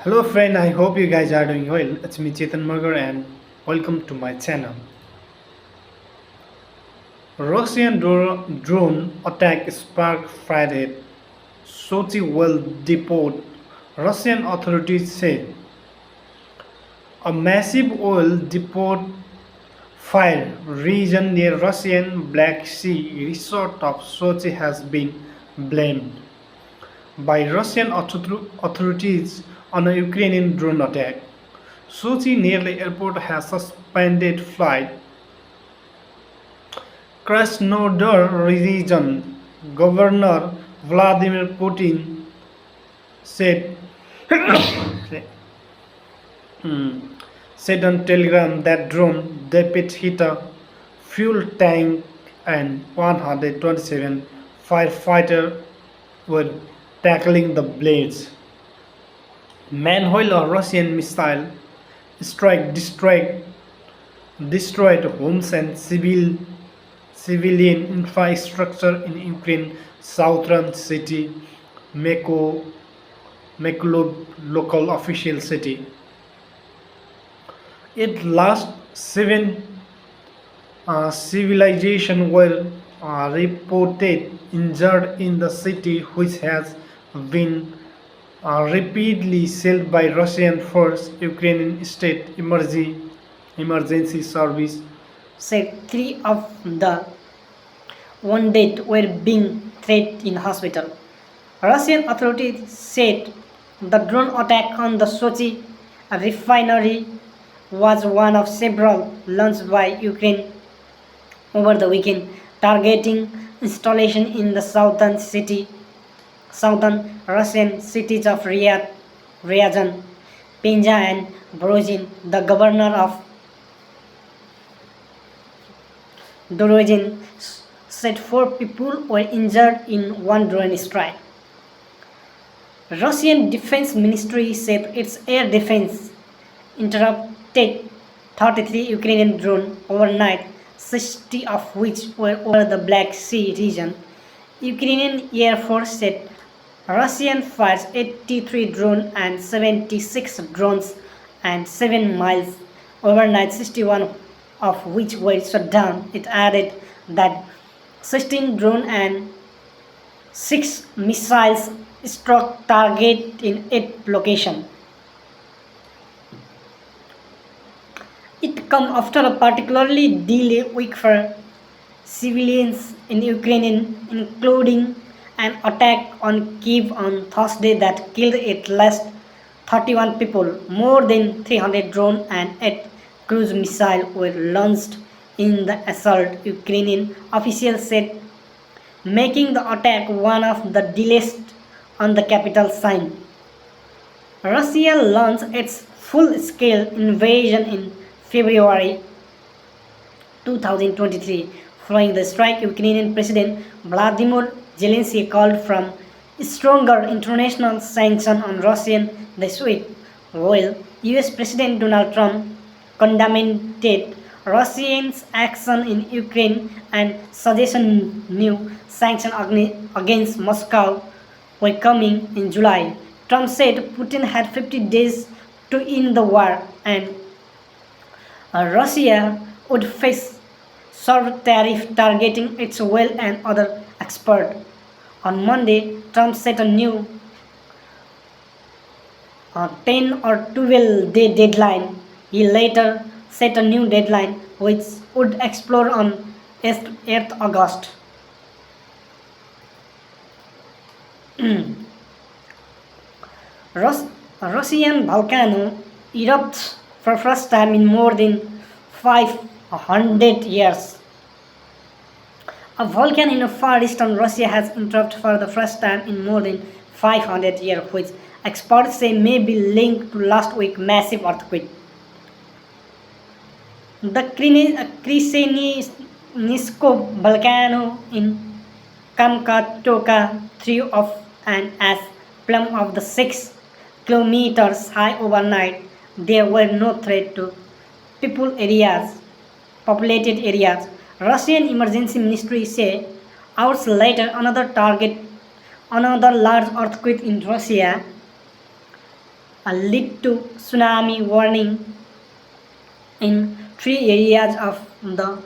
Hello friend, I hope you guys are doing well. It's me Chetan Margar and welcome to my channel. Russian drone attack sparked Friday. Sochi will deport, Russian authorities said. A massive oil depot fire region near Russian Black Sea resort of Sochi has been blamed by Russian authorities on a Ukrainian drone attack. Sochi nearly airport has suspended flight. Krasnodar region Governor Vladimir Putin said said on Telegram that drone debit hit a fuel tank and 127 firefighters were tackling the blades. Meanwhile, a Russian missile strike destroyed homes and civilian infrastructure in Ukraine southern city Mykolaiv local official city. It last seven civilizations were reported injured in the city, which has been repeatedly shelled by Russian force. Ukrainian state emergency service said three of the wounded were being treated in hospital. Russian authorities said the drone attack on the Sochi refinery was one of several launched by Ukraine over the weekend, targeting installation in the southern Russian cities of Ryazan, Penza, and Brozhin. The governor of Dorozhin said 4 people were injured in one drone strike. Russian Defense Ministry said its air defense interrupted 33 Ukrainian drones overnight, 60 of which were over the Black Sea region. Ukrainian Air Force said Russian fires 83 drones and 76 drones and 7 miles overnight, 61 of which were shot down. It added that 16 drones and 6 missiles struck target in 8 locations. It comes after a particularly delayed week for civilians in Ukraine, including an attack on Kiev on Thursday that killed at least 31 people. More than 300 drones and 8 cruise missiles were launched in the assault, Ukrainian officials said, making the attack one of the deadliest on the capital site. Russia launched its full-scale invasion in February 2023. Following the strike, Ukrainian President Vladimir Zelensky called for stronger international sanctions on Russia this week, while US President Donald Trump condemned Russia's action in Ukraine and suggested new sanctions against Moscow were coming in July. Trump said Putin had 50 days to end the war and Russia would face severe tariff targeting its oil and other exports. On Monday, Trump set a new 10 or 12 day deadline. He later set a new deadline which would expire on 8th August. Russian volcano erupts for first time in more than 500 years. A volcano in far eastern Russia has erupted for the first time in more than 500 years, which experts say may be linked to last week's massive earthquake. The Kraseniskov volcano in Kamchatka threw off an ash plume of the 6 kilometers high overnight. There were no threat to populated areas. Russian emergency ministry say hours later another large earthquake in Russia lead to tsunami warning in three areas of the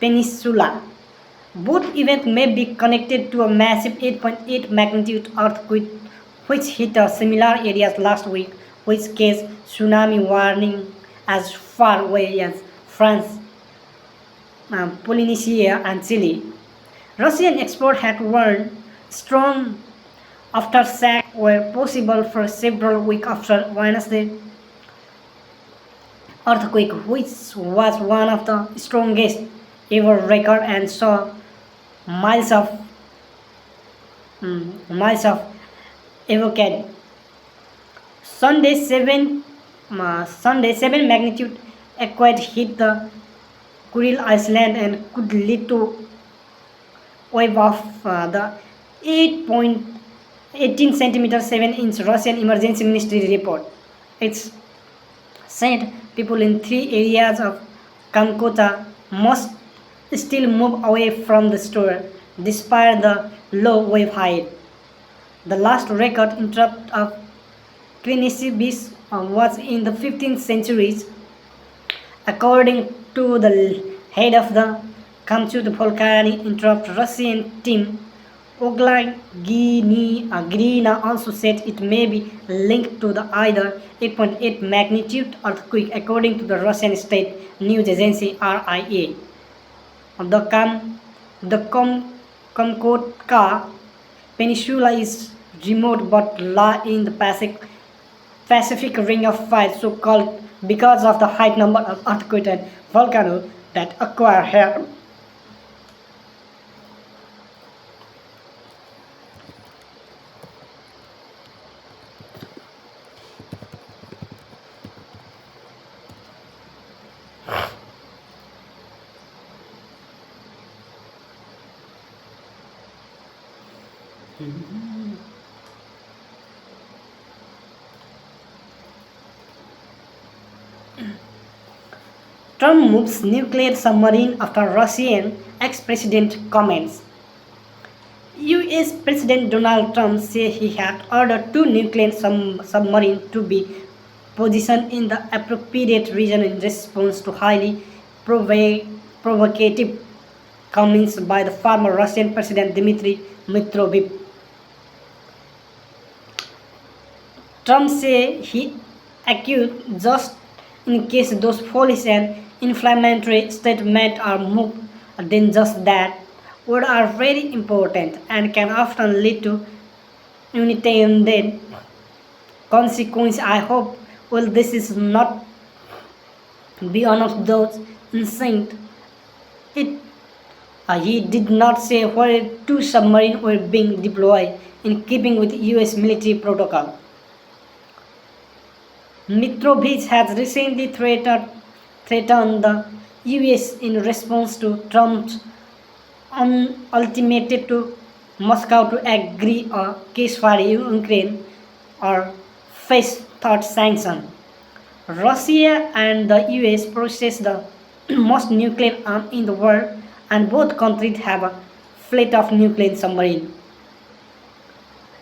peninsula. Both events may be connected to a massive 8.8 magnitude earthquake which hit similar areas last week, which caused tsunami warning as far away as France, Polynesia, and Chile. Russian experts had warned strong aftershocks were possible for several weeks after Wednesday earthquake, which was one of the strongest ever recorded and saw miles of miles of evacuated. Sunday 7 magnitude earthquake hit the Kuril Island and could lead to wave of the 8.18 centimeter 7-inch Russian emergency ministry report. It's said people in three areas of Kamkota must still move away from the store despite the low wave height. The last record interrupt of Krinishi was in the 15th century, according to the head of the Kamchut volcanic interrupt Russian team. Oglai Grina also said it may be linked to the either 8.8 magnitude earthquake, according to the Russian state news agency RIA. The Kamkotka Peninsula is remote but lie in the Pacific Ring of Fire, so called because of the high number of earthquakes and volcanoes that occur here. Trump moves nuclear submarine after Russian ex-president comments. US President Donald Trump said he had ordered two nuclear submarines to be positioned in the appropriate region in response to highly provocative comments by the former Russian President Dmitry Medvedev. Trump said he accused just in case those foolish and inflammatory statements are more than just that. Words are very important and can often lead to unintended consequences. I hope well this is not be one of those insane. It he did not say where two submarines were being deployed in keeping with US military protocol. Mitrovic has recently threatened the US in response to Trump's ultimatum to Moscow to agree a ceasefire in Ukraine or face third sanction. Russia and the US possess the most nuclear arms in the world, and both countries have a fleet of nuclear submarines.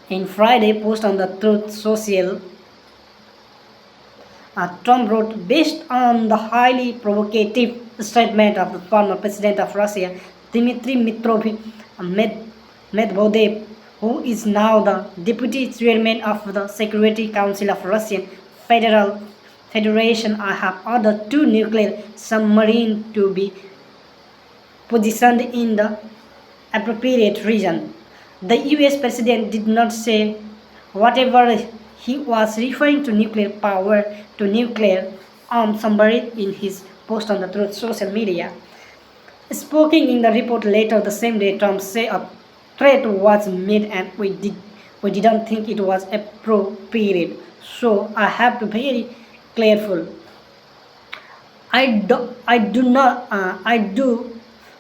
In Friday post on the Truth Social, Trump wrote, based on the highly provocative statement of the former president of Russia, Dmitry Medvedev, who is now the deputy chairman of the Security Council of Russian Federation, I have ordered two nuclear submarines to be positioned in the appropriate region. The US president did not say whatever he was referring to nuclear power to nuclear armed submarine in his post on the Truth social media. Speaking in the report later the same day, Trump said a threat was made and we didn't think it was appropriate. So I have to be very careful. I do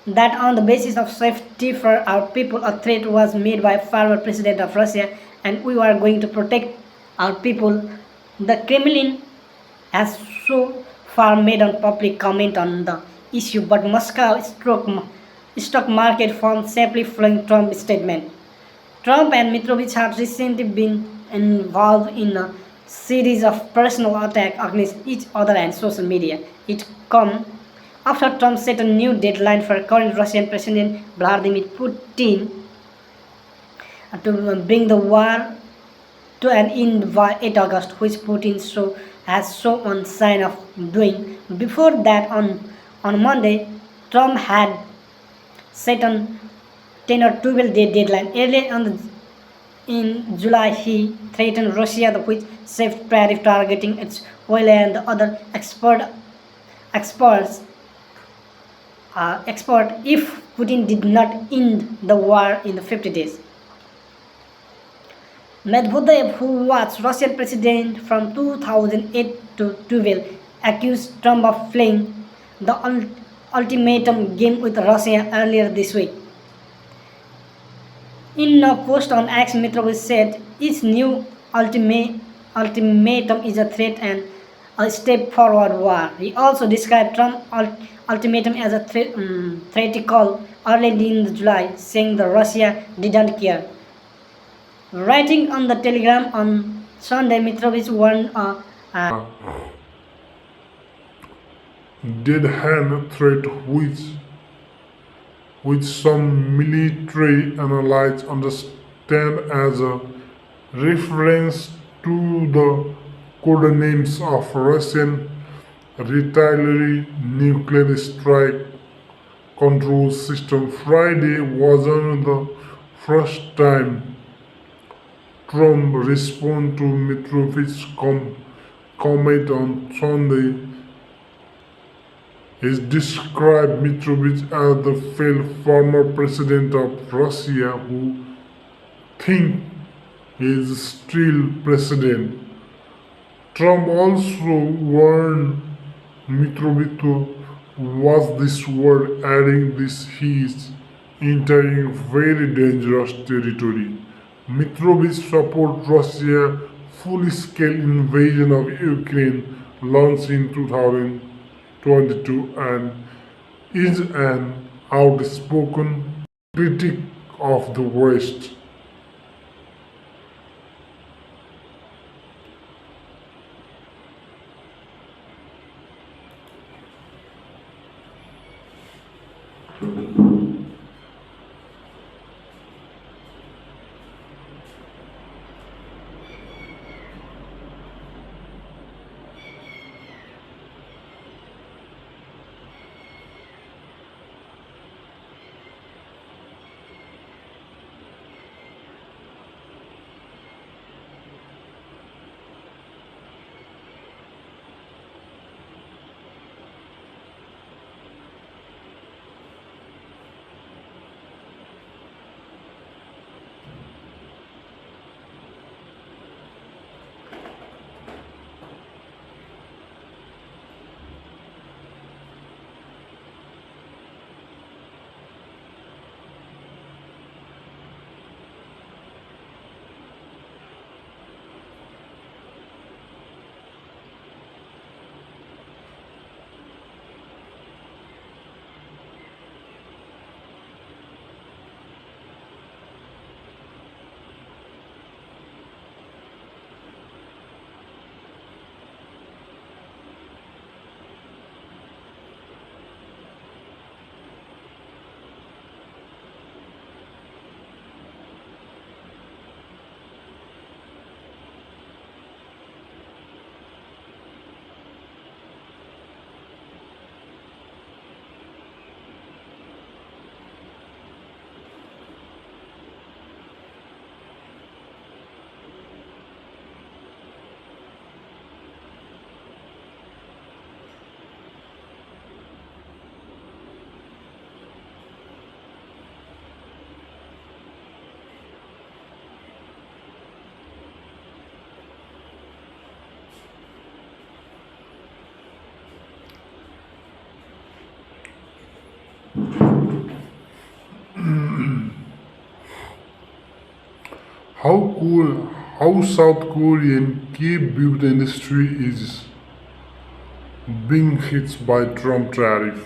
that on the basis of safety for our people. A threat was made by former president of Russia, and we are going to protect our people. The Kremlin has so far made a public comment on the issue, but Moscow stock market firm safely following Trump's statement. Trump and Mitrovic have recently been involved in a series of personal attacks against each other and social media. It comes after Trump set a new deadline for current Russian President Vladimir Putin to bring the war to an end by 8 August, which Putin has shown sign of doing. Before that, on Monday, Trump had set on 10 or 12-day deadline. Earlier in July, he threatened Russia with safe tariff targeting its oil and other exports export if Putin did not end the war in the 50 days. Medvedev, who was Russian president from 2008 to 12, accused Trump of playing the ultimatum game with Russia earlier this week. In a post on X, Mitrovic said, "Each new ultimatum is a threat and a step forward war." He also described Trump's ultimatum as a threat call early in July, saying that Russia didn't care. Writing on the Telegram on Sunday, Mitrovic warned dead hand threat which some military analysts understand as a reference to the code names of Russian retaliatory nuclear strike control system. Friday wasn't the first time Trump responded to Mitrovic's comment on Sunday. He described Mitrovic as the failed former president of Russia who thinks he is still president. Trump also warned Mitrovic to watch this word, adding this he is entering very dangerous territory. Mitrovic supports Russia's full-scale invasion of Ukraine launched in 2022 and is an outspoken critic of the West. How South Korean K-beauty industry is being hit by Trump tariff.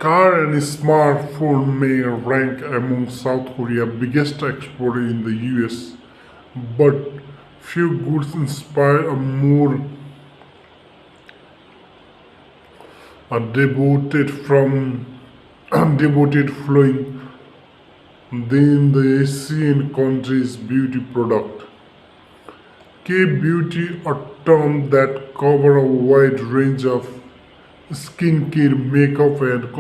Car and smartphone may rank among South Korea's biggest exporter in the US, but few goods inspire a more devoted from devoted flowing than the Asian country's beauty product. K-beauty, a term that covers a wide range of skincare, makeup, and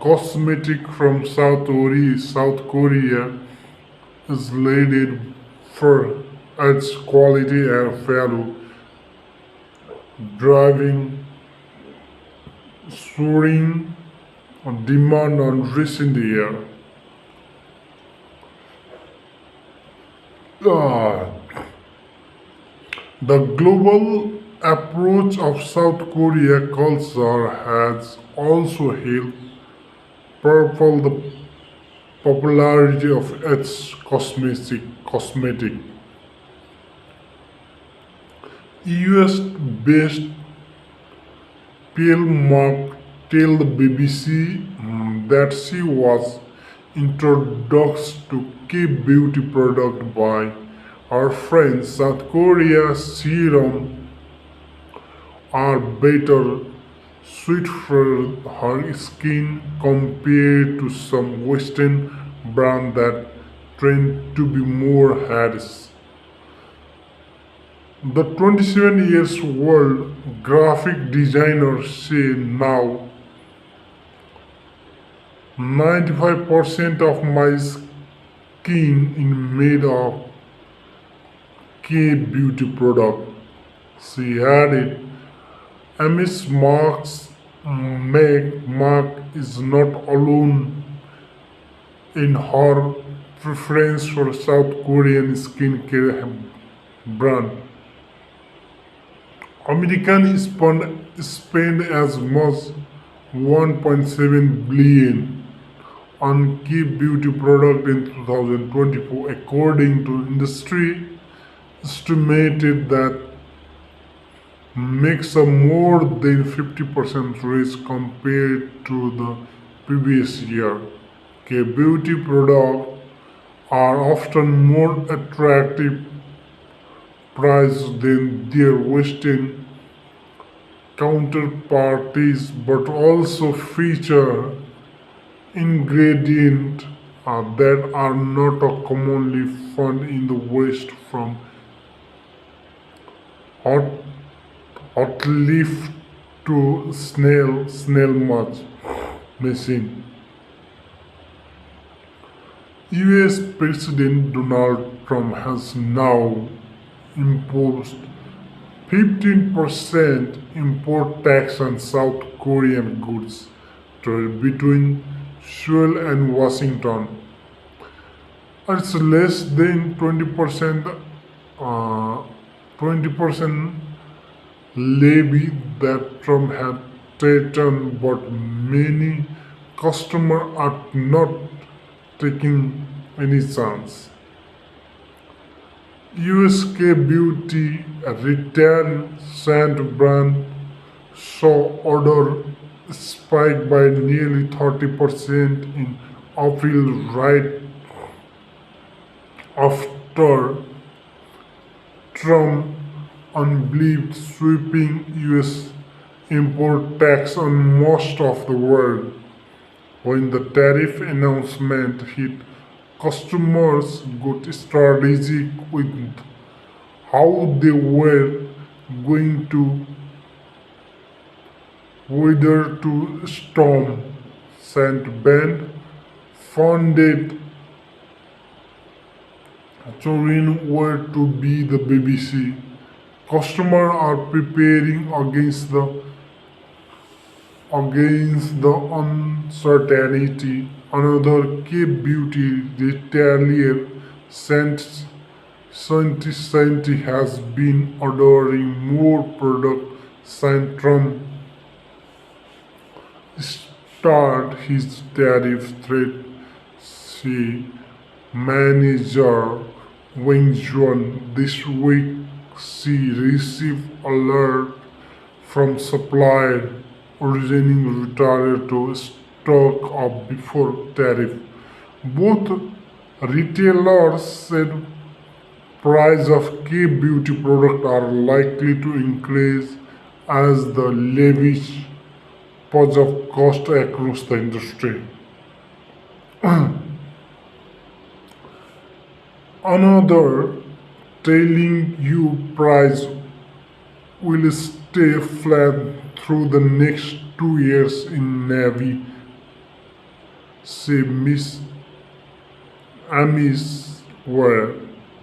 cosmetic from South Korea is lauded for its quality and value, driving soaring demand on recent year. Uh, the global approach of South Korea culture has also helped propel the popularity of its cosmetic. US based Pale Mark tell the BBC that she was introduced to K beauty product by her friends. South Korea serum are better suited for her skin compared to some Western brands that tend to be more harsh. The 27 years old graphic designer say now 95% of my skin is made of K beauty product. She added, Ms. Mark is not alone in her preference for South Korean skincare brand. Americans spend as much 1.7 billion on key beauty product in 2024, according to industry estimated that makes a more than 50% rise compared to the previous year. K beauty products are often more attractive price than their Western counterparties, but also feature ingredients that are not commonly found in the West, from hot, hot leaf to snail machine. US President Donald Trump has now imposed 15% import tax on South Korean goods between Seoul and Washington. It's less than 20% levy that Trump had threatened, but many customers are not taking any chance. USK Beauty, a retail scent brand, saw order spike by nearly 30% in April, right after Trump unbelieved sweeping US import tax on most of the world. When the tariff announcement hit, customers got strategic with how they were going to weather to storm. Saint Bend founded Turin were to be the BBC. Customers are preparing against the uncertainty. Another key beauty retailer, Senti has been ordering more product since Trump started his tariff threat. See manager Wang Juan this week. She received alert from supplier originating retired to stock up before tariff. Both retailers said price of key beauty products are likely to increase as the lavish purge of cost across the industry. Another telling you price will stay flat through the next 2 years in Navy, say Miss Amis, where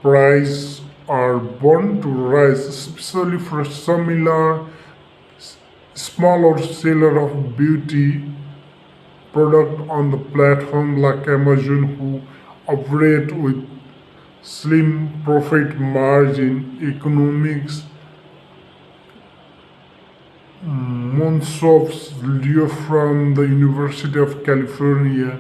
prices are born to rise, especially for similar smaller seller of beauty product on the platform like Amazon who operate with slim profit margin economics. Monsof's Leo from the University of California,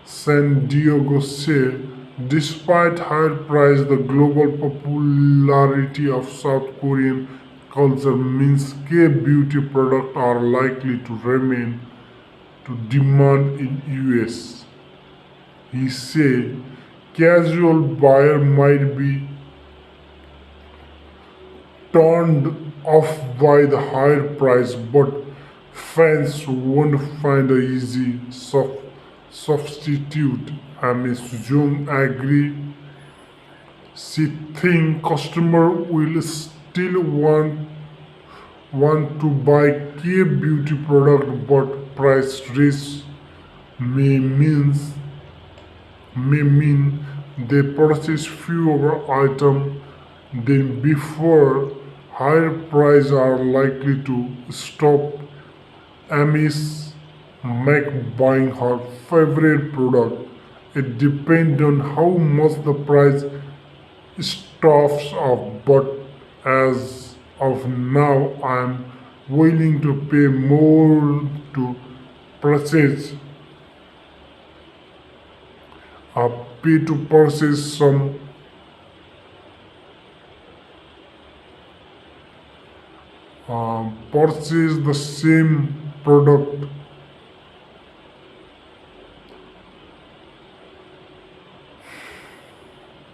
San Diego said, despite higher price, the global popularity of South Korean culture means K-beauty products are likely to remain to demand in US. He said, casual buyer might be turned off by the higher price, but fans won't find an easy substitute. Ms. Jung agreed. She thinks customers will still want to buy key beauty product, but price raise may means may mean they purchase fewer items than before. Higher prices are likely to stop Amish Mac buying her favorite product. It depends on how much the price stuffs up, but as of now, I'm willing to pay more to purchase pay to purchase some purchase the same product.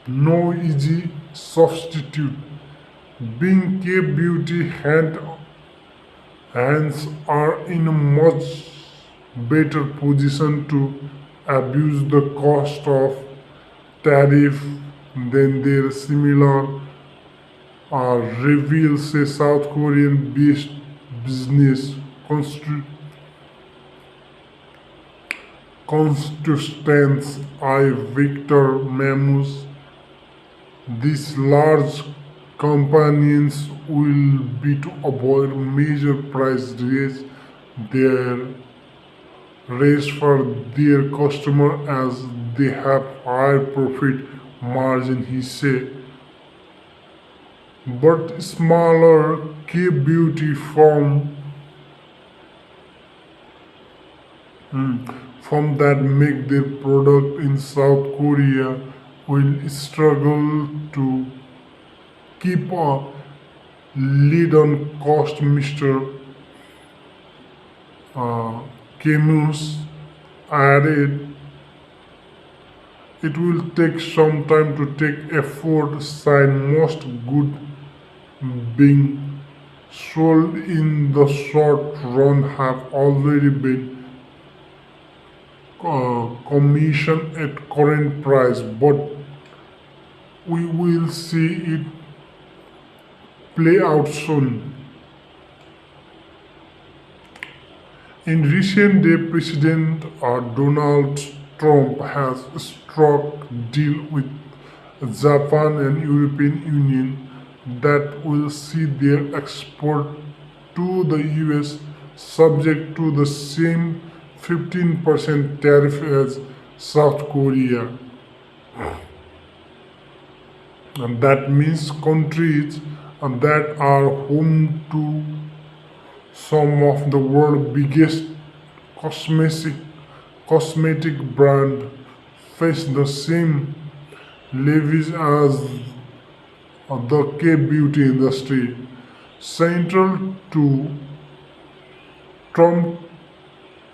No easy substitute. Being K beauty hands are in a much better position to abuse the cost of tariff than their similar reveals a South Korean based business constituents I Victor Mamus. These large companies will be to avoid major price their raise for their customer as they have higher profit margin, he said. But smaller K beauty firm that make their product in South Korea will struggle to keep a lead on cost. Mr. Camus added, it will take some time to take effort sign most good being sold in the short run have already been commissioned at current price, but we will see it play out soon. In recent days, President Donald Trump has struck deal with Japan and European Union that will see their export to the US subject to the same 15% tariff as South Korea. And that means countries that are home to some of the world's biggest cosmetic cosmetic brand face the same levies as the K beauty industry. Central to Trump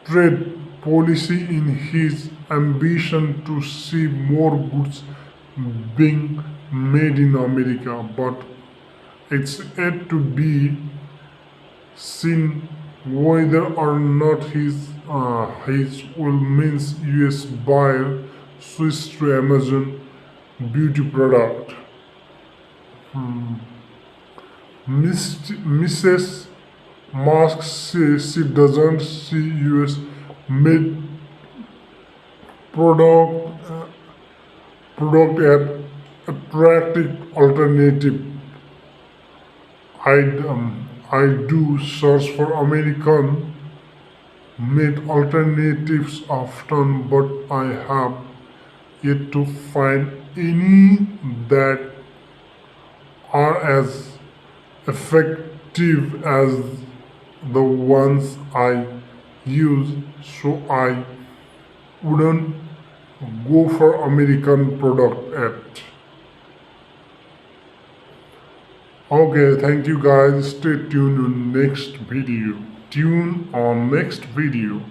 trade policy in his ambition to see more goods being made in America, but it's yet to be seen whether or not his will means US buyer switch to Amazon beauty product. Mrs. Musk says she doesn't see US made product product at attractive alternative. I do search for American made alternatives often, but I have yet to find any that are as effective as the ones I use, so I wouldn't go for American product at. Okay, thank you guys. Stay tuned on next video. Tune on next video.